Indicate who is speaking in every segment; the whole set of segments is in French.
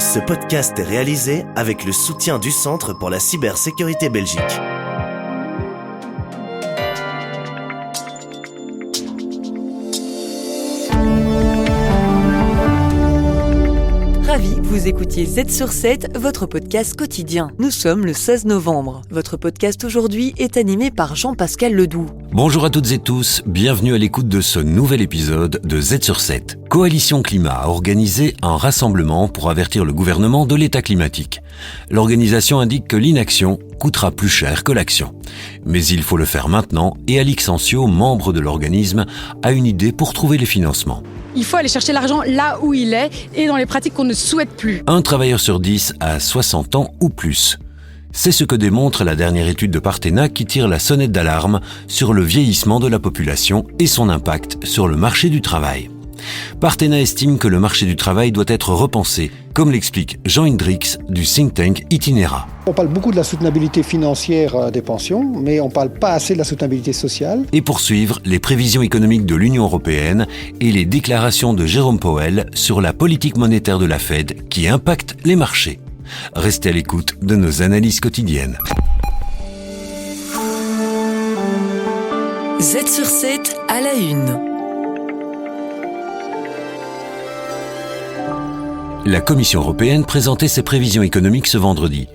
Speaker 1: Ce podcast est réalisé avec le soutien du Centre pour la cybersécurité Belgique.
Speaker 2: Ravi que vous écoutiez Z sur 7, votre podcast quotidien. Nous sommes le 16 novembre. Votre podcast aujourd'hui est animé par Jean-Pascal Ledoux.
Speaker 3: Bonjour à toutes et tous, bienvenue à l'écoute de ce nouvel épisode de Z sur 7. Coalition Climat a organisé un rassemblement pour avertir le gouvernement de l'état climatique. L'organisation indique que l'inaction coûtera plus cher que l'action. Mais il faut le faire maintenant et Alix Ancio, membre de l'organisme, a une idée pour trouver les financements.
Speaker 4: Il faut aller chercher l'argent là où il est et dans les pratiques qu'on ne souhaite plus.
Speaker 3: Un travailleur sur 10 a 60 ans ou plus. C'est ce que démontre la dernière étude de Partena qui tire la sonnette d'alarme sur le vieillissement de la population et son impact sur le marché du travail. Partena estime que le marché du travail doit être repensé, comme l'explique Jean Hendrix du think tank Itinera.
Speaker 5: On parle beaucoup de la soutenabilité financière des pensions, mais on ne parle pas assez de la soutenabilité sociale.
Speaker 3: Et poursuivre les prévisions économiques de l'Union européenne et les déclarations de Jérôme Powell sur la politique monétaire de la Fed qui impacte les marchés. Restez à l'écoute de nos analyses quotidiennes.
Speaker 2: Z sur 7 à la une.
Speaker 3: La Commission européenne présentait ses prévisions économiques ce vendredi.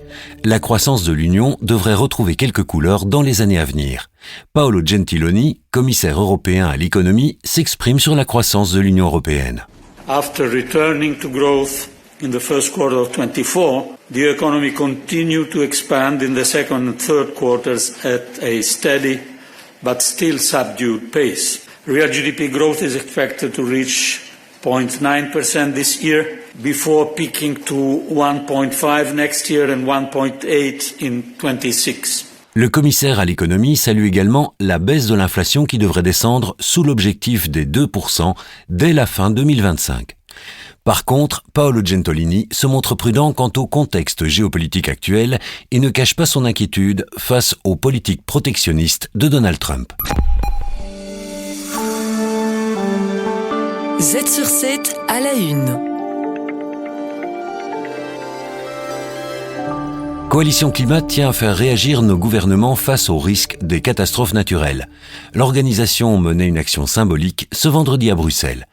Speaker 3: La croissance de l'Union devrait retrouver quelques couleurs dans les années à venir. Paolo Gentiloni, commissaire européen à l'économie, s'exprime sur la croissance de l'Union européenne.
Speaker 6: After returning to growth in the first quarter of 24, the economy continued to expand in the second and third quarters at a steady but still subdued pace. Real GDP growth is expected to reach 0.9% this year, before peaking to 1.5 next year and 1.8 in 26.
Speaker 3: Le commissaire à l'économie salue également la baisse de l'inflation qui devrait descendre sous l'objectif des 2% dès la fin 2025. Par contre, Paolo Gentiloni se montre prudent quant au contexte géopolitique actuel et ne cache pas son inquiétude face aux politiques protectionnistes de Donald Trump.
Speaker 2: Z sur 7 à la une.
Speaker 3: Coalition Climat tient à faire réagir nos gouvernements face au risque des catastrophes naturelles. L'organisation menait une action symbolique ce vendredi à Bruxelles.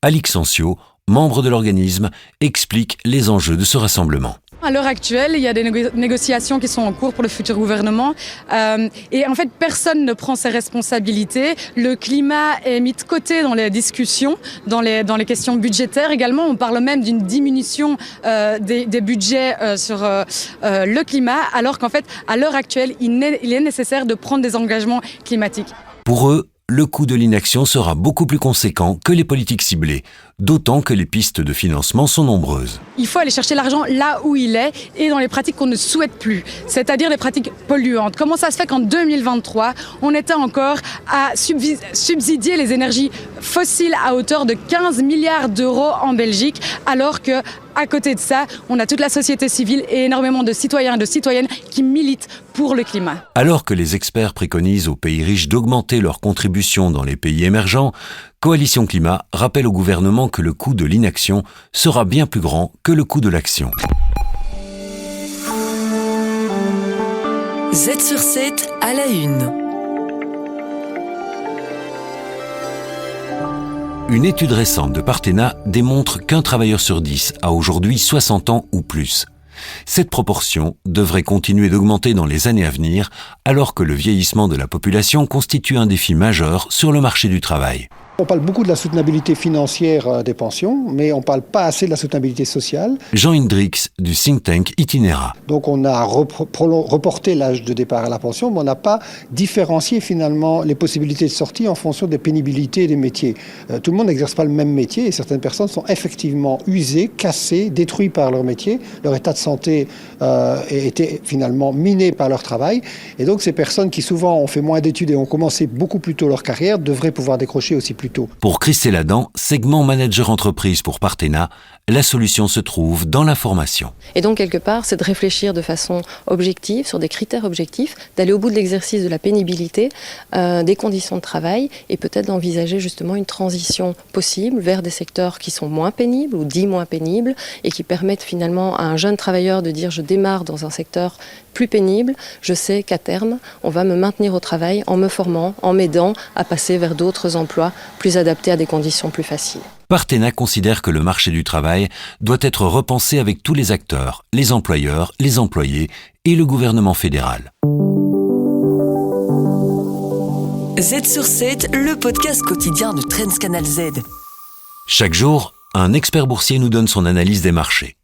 Speaker 3: Alix Ancio, membre de l'organisme, explique les enjeux de ce rassemblement.
Speaker 4: À l'heure actuelle, il y a des négociations qui sont en cours pour le futur gouvernement et en fait, personne ne prend ses responsabilités. Le climat est mis de côté dans les discussions, dans les questions budgétaires également. On parle même d'une diminution des budgets sur le climat, alors qu'en fait, à l'heure actuelle, il est nécessaire de prendre des engagements climatiques.
Speaker 3: Pour eux, le coût de l'inaction sera beaucoup plus conséquent que les politiques ciblées, d'autant que les pistes de financement sont nombreuses.
Speaker 4: Il faut aller chercher l'argent là où il est et dans les pratiques qu'on ne souhaite plus, c'est-à-dire les pratiques polluantes. Comment ça se fait qu'en 2023, on était encore à subsidier les énergies fossiles à hauteur de 15 milliards d'euros en Belgique, alors que à côté de ça, on a toute la société civile et énormément de citoyens et de citoyennes qui militent pour le climat.
Speaker 3: Alors que les experts préconisent aux pays riches d'augmenter leur contribution dans les pays émergents, Coalition Climat rappelle au gouvernement que le coût de l'inaction sera bien plus grand que le coût de l'action.
Speaker 2: Z sur 7 à la une.
Speaker 3: Une étude récente de Partena démontre qu'un travailleur sur 10 a aujourd'hui 60 ans ou plus. Cette proportion devrait continuer d'augmenter dans les années à venir, alors que le vieillissement de la population constitue un défi majeur sur le marché du travail.
Speaker 5: On parle beaucoup de la soutenabilité financière des pensions, mais on ne parle pas assez de la soutenabilité sociale.
Speaker 3: Jean Hendrix du think tank Itinera.
Speaker 5: Donc on a reporté l'âge de départ à la pension, mais on n'a pas différencié finalement les possibilités de sortie en fonction des pénibilités des métiers. Tout le monde n'exerce pas le même métier et certaines personnes sont effectivement usées, cassées, détruites par leur métier. Leur état de santé a été finalement miné par leur travail. Et donc ces personnes qui souvent ont fait moins d'études et ont commencé beaucoup plus tôt leur carrière devraient pouvoir décrocher aussi plus tôt.
Speaker 3: Pour Christelle Adam, segment manager entreprise pour Partena, La solution se trouve dans la formation.
Speaker 7: Et donc, quelque part, c'est de réfléchir de façon objective, sur des critères objectifs, d'aller au bout de l'exercice de la pénibilité, des conditions de travail, et peut-être d'envisager justement une transition possible vers des secteurs qui sont moins pénibles ou dits moins pénibles, et qui permettent finalement à un jeune travailleur de dire « je démarre dans un secteur plus pénible, je sais qu'à terme, on va me maintenir au travail en me formant, en m'aidant à passer vers d'autres emplois plus adaptés à des conditions plus faciles ».
Speaker 3: Partena considère que le marché du travail doit être repensé avec tous les acteurs, les employeurs, les employés et le gouvernement fédéral.
Speaker 2: Z sur 7, le podcast quotidien de Trends Canal Z.
Speaker 3: Chaque jour, un expert boursier nous donne son analyse des marchés.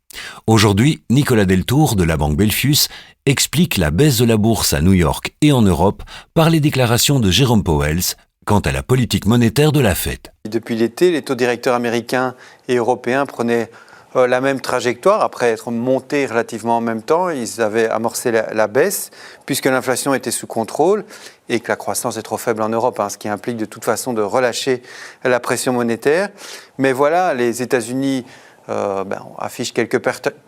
Speaker 3: Aujourd'hui, Nicolas Deltour de la banque Belfius explique la baisse de la bourse à New York et en Europe par les déclarations de Jérôme Powell quant à la politique monétaire de la Fed.
Speaker 8: Depuis l'été, les taux directeurs américains et européens prenaient la même trajectoire après être montés relativement en même temps. Ils avaient amorcé la baisse puisque l'inflation était sous contrôle et que la croissance est trop faible en Europe, ce qui implique de toute façon de relâcher la pression monétaire. Mais voilà, les États-Unis affichent quelques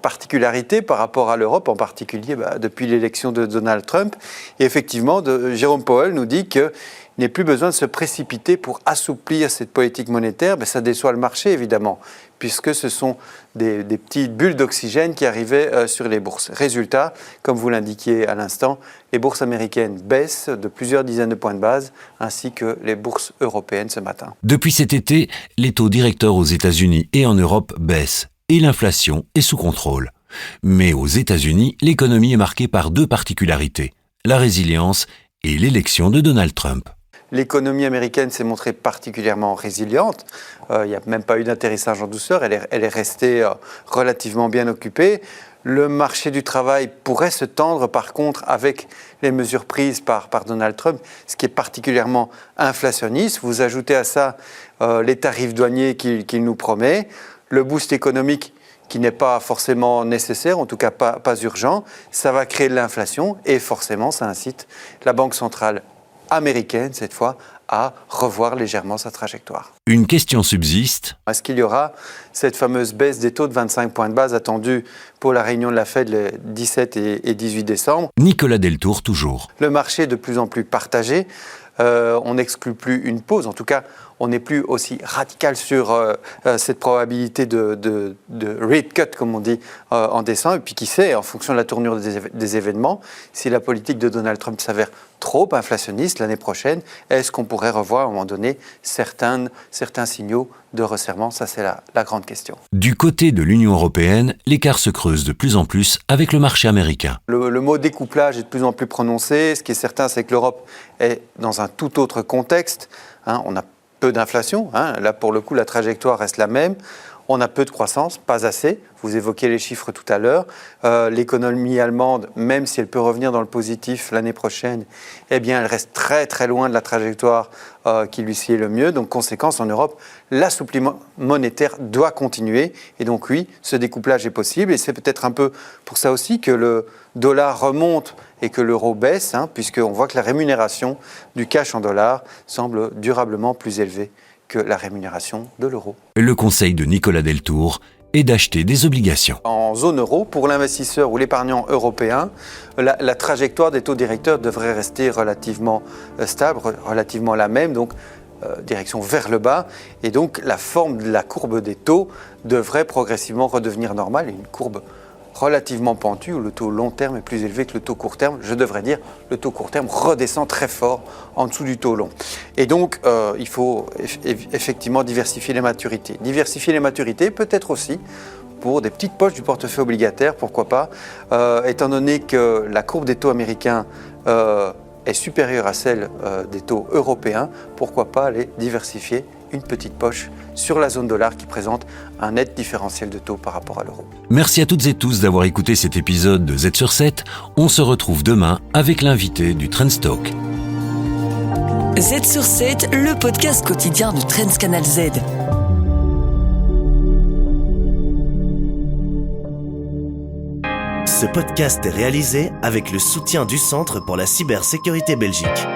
Speaker 8: particularités par rapport à l'Europe, en particulier depuis l'élection de Donald Trump. Et effectivement, Jérôme Powell nous dit qu'il n'est plus besoin de se précipiter pour assouplir cette politique monétaire. Ça déçoit le marché, évidemment, puisque ce sont des petites bulles d'oxygène qui arrivaient sur les bourses. Résultat, comme vous l'indiquiez à l'instant, les bourses américaines baissent de plusieurs dizaines de points de base, ainsi que les bourses européennes ce matin.
Speaker 3: Depuis cet été, les taux directeurs aux États-Unis et en Europe baissent, et l'inflation est sous contrôle. Mais aux États-Unis, l'économie est marquée par deux particularités, la résilience et l'élection de Donald Trump.
Speaker 8: L'économie américaine s'est montrée particulièrement résiliente. Il n'y a même pas eu d'atterrissage en douceur. Elle est restée relativement bien occupée. Le marché du travail pourrait se tendre, par contre, avec les mesures prises par Donald Trump, ce qui est particulièrement inflationniste. Vous ajoutez à ça les tarifs douaniers qu'il nous promet, le boost économique qui n'est pas forcément nécessaire, en tout cas pas urgent. Ça va créer de l'inflation et forcément, ça incite la Banque centrale américaine, cette fois, à revoir légèrement sa trajectoire.
Speaker 3: Une question subsiste.
Speaker 8: Est-ce qu'il y aura cette fameuse baisse des taux de 25 points de base attendue pour la réunion de la Fed le 17 et 18 décembre ?
Speaker 3: Nicolas Deltour, toujours.
Speaker 8: Le marché est de plus en plus partagé. On n'exclut plus une pause. En tout cas, on n'est plus aussi radical sur cette probabilité de rate cut, comme on dit, en décembre. Et puis qui sait, en fonction de la tournure des événements, si la politique de Donald Trump s'avère trop inflationniste l'année prochaine, est-ce qu'on pourrait revoir à un moment donné certains signaux de resserrement ? Ça, c'est la grande question.
Speaker 3: Du côté de l'Union européenne, l'écart se creuse de plus en plus avec le marché américain.
Speaker 8: Le mot découplage est de plus en plus prononcé. Ce qui est certain, c'est que l'Europe est dans un tout autre contexte. On a peu d'inflation. Là, pour le coup, la trajectoire reste la même. On a peu de croissance, pas assez. Vous évoquiez les chiffres tout à l'heure. L'économie allemande, même si elle peut revenir dans le positif l'année prochaine, elle reste très très loin de la trajectoire qui lui sied le mieux. Donc, conséquence, en Europe, l'assouplissement monétaire doit continuer. Et donc, oui, ce découplage est possible. Et c'est peut-être un peu pour ça aussi que le dollar remonte et que l'euro baisse, puisqu'on voit que la rémunération du cash en dollars semble durablement plus élevée que la rémunération de l'euro.
Speaker 3: Le conseil de Nicolas Deltour est d'acheter des obligations.
Speaker 8: En zone euro, pour l'investisseur ou l'épargnant européen, la trajectoire des taux directeurs devrait rester relativement stable, relativement la même, donc direction vers le bas. Et donc la forme de la courbe des taux devrait progressivement redevenir normale, une courbe relativement pentue, où le taux long terme est plus élevé que le taux court terme. Je devrais dire, le taux court terme redescend très fort en dessous du taux long. Et donc, il faut effectivement diversifier les maturités. Diversifier les maturités, peut-être aussi pour des petites poches du portefeuille obligataire, pourquoi pas, étant donné que la courbe des taux américains est supérieure à celle des taux européens, pourquoi pas aller diversifier une petite poche sur la zone dollar qui présente un net différentiel de taux par rapport à l'euro.
Speaker 3: Merci à toutes et tous d'avoir écouté cet épisode de Z sur 7. On se retrouve demain avec l'invité du Trends Talk.
Speaker 2: Z sur 7, le podcast quotidien de Trends Canal Z.
Speaker 1: Ce podcast est réalisé avec le soutien du Centre pour la cybersécurité Belgique.